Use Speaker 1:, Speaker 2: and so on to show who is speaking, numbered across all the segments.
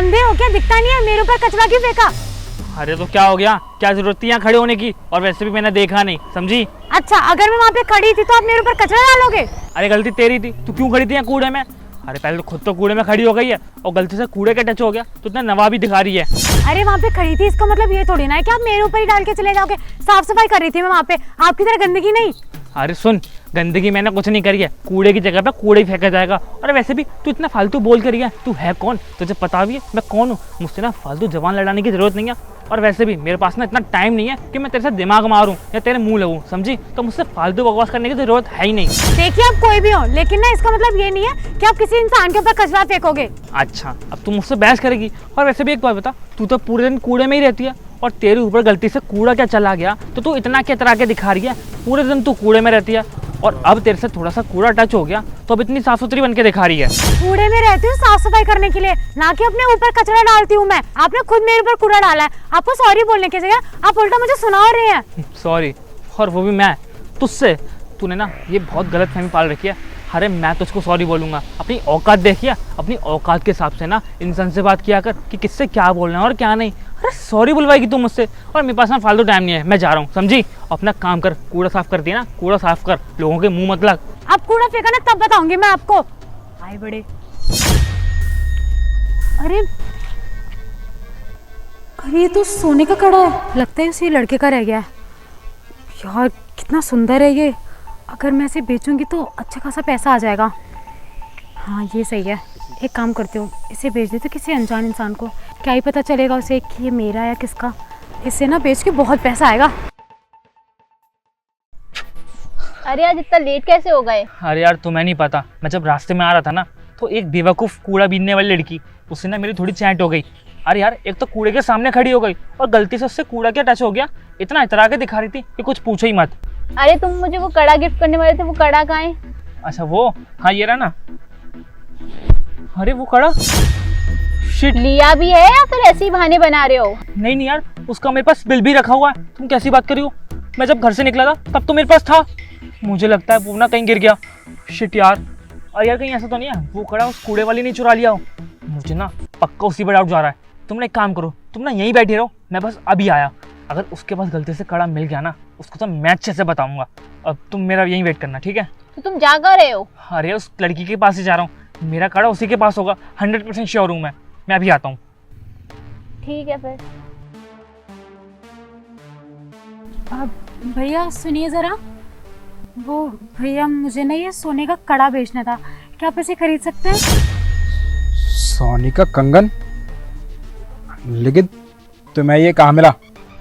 Speaker 1: अंधे हो क्या, दिखता नहीं है? मेरे ऊपर कचरा क्यों फेंका?
Speaker 2: अरे तो क्या हो गया, क्या जरूरत थी यहाँ खड़े होने की? और वैसे भी मैंने देखा नहीं, समझी?
Speaker 1: अच्छा, अगर मैं वहाँ पे खड़ी थी तो आप मेरे ऊपर कचरा डालोगे?
Speaker 2: अरे गलती तेरी थी, तू क्यों खड़ी थी यहाँ कूड़े में? अरे पहले तो खुद तो कूड़े में खड़ी हो गई है और गलती से कूड़े के टच हो गया तो इतना नवाबी दिखा रही है।
Speaker 1: अरे वहाँ पे खड़ी थी, इसका मतलब ये थोड़ी ना है कि आप मेरे ऊपर ही डाल के चले जाओगे। साफ सफाई कर रही थी मैं वहाँ पे, आपकी तरह गंदगी नहीं।
Speaker 2: अरे सुन, गंदगी मैंने कुछ नहीं करी है, कूड़े की जगह पे कूड़े ही फेंका जाएगा। और वैसे भी तू इतना फालतू बोल कर रही है, तू है कौन? तुझे पता भी है मैं कौन हूँ? मुझसे ना फालतू जबान लड़ाने की जरूरत नहीं है। और वैसे भी मेरे पास ना इतना टाइम नहीं है कि मैं तेरे साथ दिमाग मारूं या तेरे मुंह लगूं, समझी? तो मुझसे फालतू बकवास करने की जरूरत है ही नहीं।
Speaker 1: देखिए आप कोई भी हो, लेकिन ना इसका मतलब ये नहीं है कि आप किसी इंसान के ऊपर कचरा फेंकोगे।
Speaker 2: अच्छा, अब तू मुझसे बहस करेगी? और वैसे भी एक बात बता, तू तो पूरे दिन कूड़े में ही रहती है और तेरे ऊपर गलती से कूड़ा क्या चला गया तो तू इतना क्या तरह के दिखा रही है? पूरे दिन तू कूड़े में रहती है और अब तेरे से थोड़ा सा कूड़ा टच हो गया तो अब इतनी साफ सुथरी बन के दिखा रही है।
Speaker 1: कूड़े में रहती हूँ साफ सफाई करने के लिए, ना कि अपने ऊपर कचरा डालती हूँ मैं। आपने खुद मेरे ऊपर कूड़ा डाला है, आपको सॉरी बोलने की जगह आप उल्टा मुझे सुना रहे हैं।
Speaker 2: सॉरी? और वो भी मैं तुझसे? तूने ना ये बहुत गलत फहमी पाल रखी है। अरे मैं तुझको सॉरी बोलूंगा? अपनी औकात देखिए, अपनी औकात के हिसाब से ना इंसान से बात किया कर कि किससे क्या बोलना है और क्या नहीं। अरे सॉरी बुलवाएगी तू मुझसे? और मेरे पास ना फालतू टाइम नहीं है, मैं जा रहा हूँ, समझी? अपना काम कर, कूड़ा साफ करती है ना, कूड़ा साफ कर, लोगों के मुंह मत लग।
Speaker 1: आप कूड़ा फेंका ना तब बताऊंगी मैं आपको। आए बड़े। अरे अरे ये तो सोने का कड़ा है, लगता है उसी लड़के का रह गया है। यार कितना सुंदर है ये, अगर मैं इसे बेचूंगी तो अच्छा खासा पैसा आ जाएगा। हाँ ये सही है, एक काम करती हूँ, इसे बेच देती हूँ किसी अनजान इंसान को। क्या ही पता चलेगा उसे कि ये मेरा है या किसका। इससे ना बेच के बहुत पैसा आएगा।
Speaker 3: अरे आज इतना लेट कैसे हो गए?
Speaker 2: अरे यार तुम्हें नहीं पता, मैं जब रास्ते में आ रहा था ना तो एक बेवकूफ़ कूड़ा बीनने वाली लड़की, उससे ना मेरी थोड़ी चैट हो गई। अरे यार एक तो कूड़े के सामने खड़ी हो गई और गलती से उससे कूड़ा क्या टच हो गया, इतना इतरा के दिखा रही थी कि कुछ पूछो ही मत।
Speaker 3: अरे तुम मुझे वो कड़ा गिफ्ट करने वाले थे, वो कड़ा कहाँ है?
Speaker 2: अच्छा वो, हाँ ये रहा ना। अरे वो कड़ा शिट।
Speaker 3: लिया भी है या फिर ऐसे ही बहाने बना रहे हो?
Speaker 2: नहीं नहीं यार, उसका मेरे पास बिल भी रखा हुआ है। तुम कैसी बात कर रही हो? मैं जब घर से निकला था तब तो मेरे पास था। मुझे लगता है वो ना कहीं गिर गया। शिट यार। और यार कहीं ऐसा तो नहीं है वो कड़ा उस कूड़े वाली ने चुरा लिया हो? मुझे ना पक्का उसी पर डाउट जा रहा है। तुम एक काम करो, तुम ना यहीं बैठे रहो, मैं बस अभी आया। अगर उसके पास गलती से कड़ा मिल गया ना, उसको तो मैं अच्छे से बताऊंगा। अब तुम मेरा यहीं वेट करना, ठीक है?
Speaker 3: तो तुम जा कर रहे हो?
Speaker 2: अरे उस लड़की के पास ही जा रहा हूँ, मेरा कड़ा उसी के पास होगा, 100% श्योर हूँ मैं अभी आता हूँ।
Speaker 3: ठीक है फिर।
Speaker 1: अब भैया सुनिए ज़रा, वो भैया मुझे ना ये सोने का कड़ा बेचना था, क्या आप इसे खरीद सकते हैं?
Speaker 4: सोने का कंगन? लेकिन तुम्हें ये कहाँ मिला?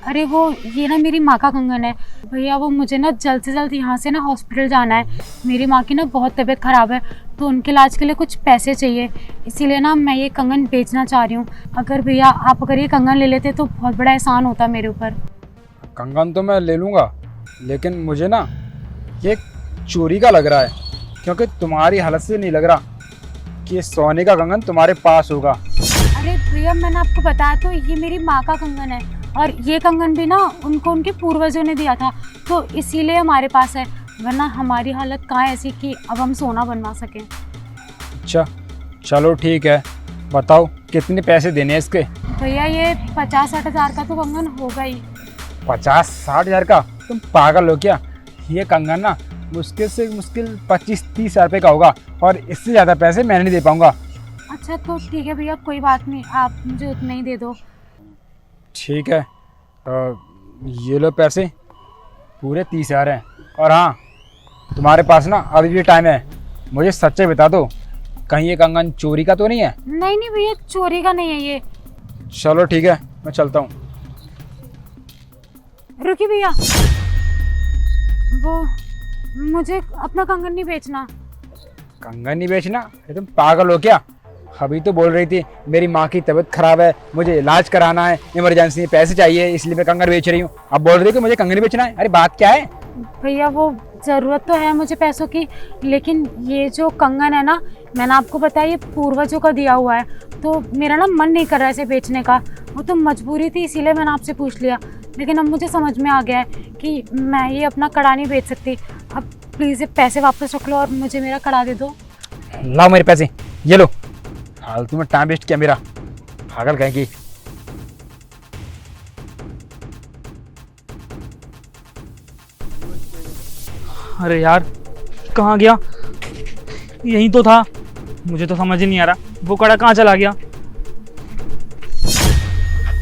Speaker 1: अरे वो ये ना मेरी माँ का कंगन है भैया, वो मुझे ना जल्द से जल्द यहाँ से ना हॉस्पिटल जाना है। मेरी माँ की ना बहुत तबीयत ख़राब है तो उनके इलाज के लिए कुछ पैसे चाहिए, इसीलिए ना मैं ये कंगन बेचना चाह रही हूँ। अगर भैया आप अगर ये कंगन ले लेते तो बहुत बड़ा एहसान होता मेरे ऊपर।
Speaker 4: कंगन तो मैं ले लूँगा, लेकिन मुझे ना ये चोरी का लग रहा है, क्योंकि तुम्हारी हालत से नहीं लग रहा कि ये सोने का कंगन तुम्हारे पास होगा।
Speaker 1: अरे भैया मैंने आपको बताया तो ये मेरी माँ का कंगन है और ये कंगन भी ना उनको उनके पूर्वजों ने दिया था तो इसीलिए हमारे पास है, वरना हमारी हालत कहाँ ऐसी कि अब हम सोना बनवा सकें।
Speaker 4: अच्छा चलो ठीक है, बताओ कितने पैसे देने हैं इसके?
Speaker 1: भैया ये 50-60 हज़ार का तो कंगन होगा ही।
Speaker 4: 50-60 हज़ार का? तुम पागल हो क्या? ये कंगन ना मुश्किल से मुश्किल 25-30 हज़ार रुपये का होगा और इससे ज़्यादा पैसे मैं नहीं दे पाऊँगा।
Speaker 1: अच्छा तो ठीक है भैया, कोई बात नहीं, आप मुझे उतना ही दे दो।
Speaker 4: ठीक है, ये लो पैसे, पूरे 30 हज़ार हैं। और हाँ, तुम्हारे पास ना अभी भी टाइम है, मुझे सच्चे बता दो, कहीं ये कंगन चोरी का तो नहीं है?
Speaker 1: नहीं नहीं भैया, चोरी का नहीं है ये।
Speaker 4: चलो ठीक है, मैं चलता हूँ।
Speaker 1: रुकिए भैया, वो मुझे अपना कंगन नहीं बेचना।
Speaker 4: कंगन नहीं बेचना? ये तुम पागल हो क्या? अभी तो बोल रही थी मेरी माँ की तबीयत खराब है, मुझे इलाज कराना है, इमरजेंसी में पैसे चाहिए, इसलिए मैं कंगन बेच रही हूँ। अब बोल रही है कि मुझे कंगन बेचना है। अरे बात क्या है?
Speaker 1: भैया वो ज़रूरत तो है मुझे पैसों की, लेकिन ये जो कंगन है ना, मैंने आपको बताया ये पूर्वजों का दिया हुआ है, तो मेरा ना मन नहीं कर रहा है इसे बेचने का। वो तो मजबूरी थी, इसीलिए मैंने आपसे पूछ लिया, लेकिन अब मुझे समझ में आ गया है कि मैं ये अपना कड़ा नहीं बेच सकती। अब प्लीज़ ये पैसे वापस रख लो और मुझे मेरा कड़ा दे दो।
Speaker 4: लाओ मेरे पैसे, ये लो। फालतू में टाइम वेस्ट किया मेरा, पागल कहीं की।
Speaker 2: अरे यार कहाँ गया? यहीं तो था। मुझे तो समझ ही नहीं आ रहा वो कड़ा कहाँ चला गया।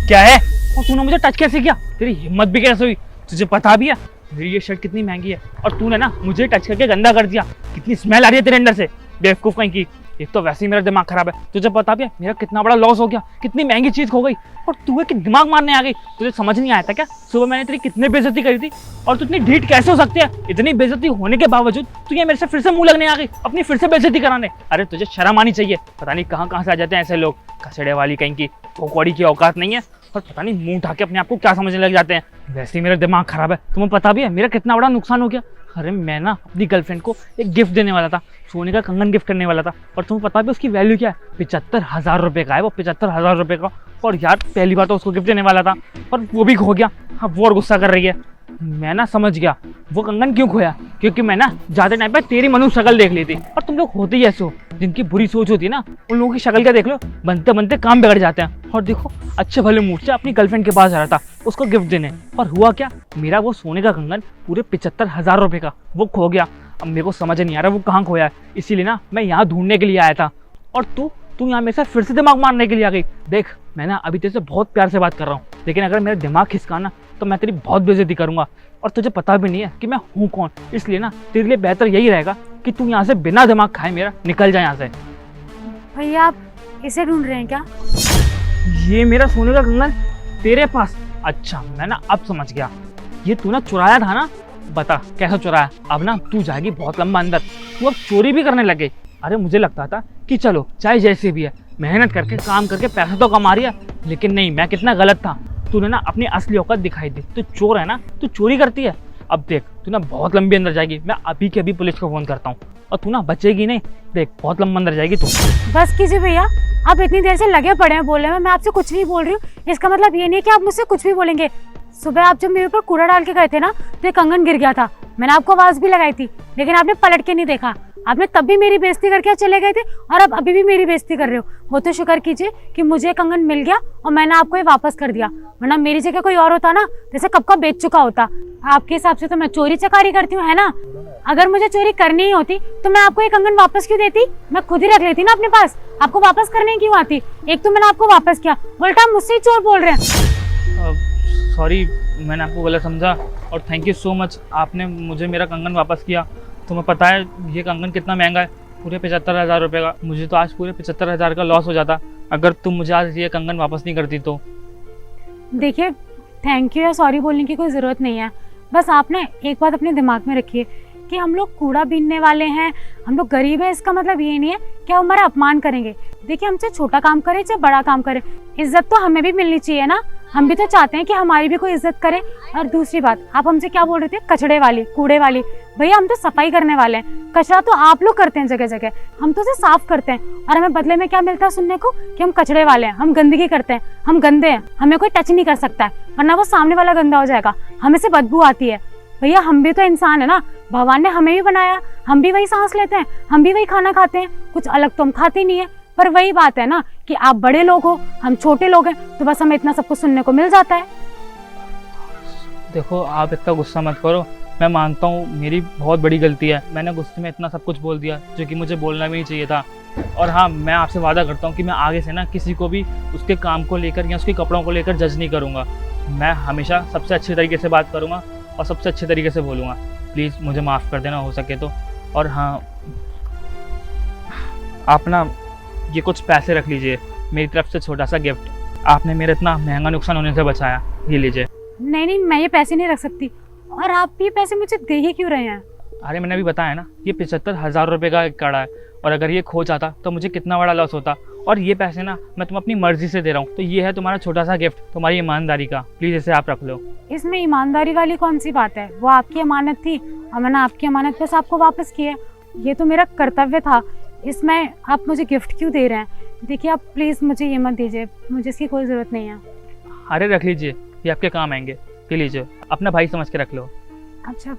Speaker 2: क्या है? और तूने मुझे टच कैसे किया? तेरी हिम्मत भी कैसे हुई? तुझे पता भी है मेरी ये शर्ट कितनी महंगी है और तूने ना मुझे टच करके गंदा कर दिया। कितनी स्मेल आ रही है तेरे अंदर से, बेवकूफ कहीं की। एक तो वैसे ही मेरा दिमाग खराब है, तुझे पता भी है मेरा कितना बड़ा लॉस हो गया, कितनी महंगी चीज खो गई और तू है कि दिमाग मारने आ गई। तुझे समझ नहीं आया था क्या सुबह मैंने तेरी कितनी बेइज्जती करी थी? और तू इतनी ढीठ कैसे हो सकती है? इतनी बेइज्जती होने के बावजूद तू ये मेरे से फिर से मुंह लगने आ गई, अपनी फिर से बेइज्जती कराने। अरे तुझे शर्म आनी चाहिए। पता नहीं कहाँ कहाँ से आ जाते हैं ऐसे लोग, कचड़े वाली कहीं की, भोकौड़ी की औकात नहीं है और पता नहीं मुंह उठा के अपने आप को क्या समझने लग जाते हैं। वैसे ही मेरा दिमाग खराब है, तुम्हें पता भी है मेरा कितना बड़ा नुकसान हो गया। अरे मैं ना अपनी गर्लफ्रेंड को एक गिफ्ट देने वाला था, सोने का कंगन गिफ्ट करने वाला था और तुम्हें पता भी उसकी वैल्यू क्या है? 75,000 रुपये का है वो, 75,000 रुपये का। और यार पहली बार तो उसको गिफ्ट देने वाला था और वो भी खो गया। अब वो और गुस्सा कर रही है। मैं ना समझ गया वो कंगन क्यों खोया, क्योंकि मैं ना ज़्यादा टाइम पर तेरी मनुष्य शक्ल देख ली थी। और तुम लोग होते ही ऐसे हो, जिनकी बुरी सोच होती है ना उन लोगों की शक्ल क्या देख लो, बनते बनते काम बिगड़ जाते हैं। और देखो अच्छे भले मूड से अपनी गर्लफ्रेंड के पास जा रहा था उसको गिफ्ट देने, और हुआ क्या, मेरा वो सोने का कंगन पूरे 75,000 रुपये का वो खो गया। अब मेरे को समझ नहीं आ रहा वो कहाँ खोया है, इसीलिए ना मैं यहाँ ढूंढने के लिए आया था। और तू यहाँ मेरे साथ फिर से दिमाग मारने के लिए आ गई। देख मैं ना अभी तेरे से बहुत प्यार से बात कर रहा हूँ, लेकिन अगर मेरा दिमाग खिसका ना तो मैं तेरी बहुत बेइज्जती करूंगा और तुझे पता भी नहीं है कि मैं हूँ कौन। इसलिए ना तेरे लिए बेहतर यही रहेगा कि तू यहाँ से बिना दिमाग खाए मेरा निकल जाए यहाँ से।
Speaker 1: भैया आप इसे ढूंढ रहे हैं क्या?
Speaker 2: ये मेरा सोने का कंगन तेरे पास? अच्छा मैं ना अब समझ गया, ये तू ना चुराया था ना। बता कैसे चुराया? अब ना तू जाएगी बहुत लंबा अंदर, तू अब चोरी भी करने लगे। अरे मुझे लगता था कि चलो चाहे जैसे भी है मेहनत करके काम करके पैसा तो कमा रही है, लेकिन नहीं, मैं कितना गलत था। तूने ना अपनी असली औकात दिखाई दी, तू चोर है ना, तू चोरी करती है। अब देख तू ना बहुत लंबी अंदर जाएगी, मैं अभी के अभी पुलिस को फोन करता हूँ और तू ना बचेगी नहीं। देख बहुत लंबा अंदर जाएगी तू।
Speaker 1: बस कीजिए भैया, आप इतनी देर से लगे पड़े हैं बोलने में, मैं आपसे कुछ नहीं बोल रही हूँ। इसका मतलब ये नहीं कि आप मुझसे कुछ भी बोलेंगे। सुबह आप जब मेरे ऊपर कूड़ा डाल के गए थे ना तो ये कंगन गिर गया था, मैंने आपको आवाज भी लगाई थी, लेकिन आपने पलट के नहीं देखा। आपने तब भी मेरी बेइज्जती करके चले गए थे और अब अभी भी मेरी बेइज्जती कर रहे हो। वो तो शुक्र कीजिए कि मुझे कंगन मिल गया और मैंने आपको ये वापस कर दिया, वरना मेरी जगह कोई और होता ना जैसे कब का बेच चुका होता। आपके हिसाब से तो मैं चोरी चकारी करती हूँ है ना? अगर मुझे चोरी करनी ही होती तो मैं आपको ये कंगन वापस क्यों देती? मैं खुद ही रख लेती ना अपने पास, आपको वापस करने क्यों आती? एक तो मैंने आपको वापस किया, उल्टा आप मुझसे ही चोर बोल रहे हैं।
Speaker 2: सॉरी मैंने आपको गलत समझा और थैंक यू सो मच, आपने मुझे मेरा कंगन वापस किया। तुम्हें पता है ये कंगन कितना महंगा है? पूरे 75,000 रुपये का। मुझे तो आज पूरे 75,000 का लॉस हो जाता अगर तुम मुझे आज ये कंगन वापस नहीं करती तो।
Speaker 1: देखिए थैंक यू या सॉरी बोलने की कोई ज़रूरत नहीं है, बस आप ना एक बात अपने दिमाग में रखिए कि हम लोग कूड़ा बीनने वाले हैं, हम लोग गरीब हैं, इसका मतलब ये नहीं है कि हम हमारा अपमान करेंगे। देखिए हम चाहे छोटा काम करें चाहे बड़ा काम करें, इज्जत तो हमें भी मिलनी चाहिए ना। हम भी तो चाहते हैं कि हमारी भी कोई इज्जत करे। और दूसरी बात, आप हमसे क्या बोल रहे थे? कचड़े वाली, कूड़े वाली। भैया हम तो सफाई करने वाले हैं, कचरा तो आप लोग करते हैं जगह जगह, हम तो उसे साफ करते हैं और हमें बदले में क्या मिलता है सुनने को? कि हम कचड़े वाले हैं, हम गंदगी करते हैं, हम गंदे हैं, हमें कोई टच नहीं कर सकता है, वरना वो सामने वाला गंदा हो जाएगा, हमें से बदबू आती है। भैया हम भी तो इंसान है ना, भगवान ने हमें भी बनाया, हम भी वही सांस लेते हैं, हम भी वही खाना खाते हैं, कुछ अलग तो हम खाते नहीं है। पर वही बात है ना कि आप बड़े लोग हो, हम छोटे लोग हैं, तो बस हमें इतना सब कुछ सुनने को मिल जाता है।
Speaker 2: देखो आप इतना गुस्सा मत करो, मैं मानता हूँ मेरी बहुत बड़ी गलती है, मैंने गुस्से में इतना सब कुछ बोल दिया जो कि मुझे बोलना भी नहीं चाहिए था। और हाँ मैं आपसे वादा करता हूँ कि मैं आगे से ना किसी को भी उसके काम को लेकर या उसके कपड़ों को लेकर जज नहीं करूँगा। मैं हमेशा सबसे अच्छे तरीके से बात करूँगा और सबसे अच्छे तरीके से बोलूँगा। प्लीज़ मुझे माफ़ कर देना हो सके तो। और हाँ आप ना ये कुछ पैसे रख लीजिए, मेरी तरफ से छोटा सा गिफ्ट, आपने मेरा इतना महंगा नुकसान होने से बचाया, ये लीजिए।
Speaker 1: नहीं नहीं मैं ये पैसे नहीं रख सकती, और आप ये पैसे मुझे दे ही क्यों रहे हैं?
Speaker 2: अरे मैंने अभी बताया ना ये 75,000 रुपये का एक कड़ा है और अगर ये खो जाता तो मुझे कितना बड़ा लॉस होता। और ये पैसे ना मैं तुम अपनी मर्जी से दे रहा हूँ, तो ये है तुम्हारा छोटा सा गिफ्ट, तुम्हारी ईमानदारी का, प्लीज़ इसे आप रख लो।
Speaker 1: इसमें ईमानदारी वाली कौन सी बात है? वो आपकी अमानत थी और मैंने आपकी अमानत बस आपको वापस की है, ये तो मेरा कर्तव्य था। इसमें आप मुझे गिफ्ट क्यों दे रहे हैं? देखिए आप प्लीज़ मुझे ये मत दीजिए, मुझे इसकी कोई ज़रूरत नहीं है।
Speaker 2: अरे रख लीजिए, ये आपके काम आएंगे, ये लीजिए, अपना भाई समझ के रख लो।
Speaker 1: अच्छा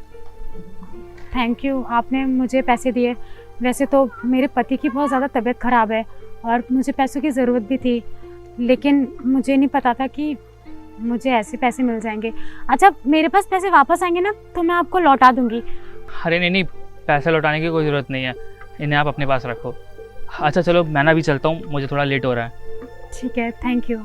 Speaker 1: थैंक यू, आपने मुझे पैसे दिए। वैसे तो मेरे पति की बहुत ज़्यादा तबीयत ख़राब है और मुझे पैसों की ज़रूरत भी थी, लेकिन मुझे नहीं पता था कि मुझे ऐसे पैसे मिल जाएंगे। अच्छा, मेरे पास पैसे वापस आएंगे ना तो मैं आपको लौटा दूंगी।
Speaker 2: अरे नहीं नहीं, पैसे लौटाने की कोई ज़रूरत नहीं है, इन्हें आप अपने पास रखो। अच्छा चलो, मैं ना भी चलता हूँ, मुझे थोड़ा लेट हो रहा है।
Speaker 1: ठीक है, थैंक यू।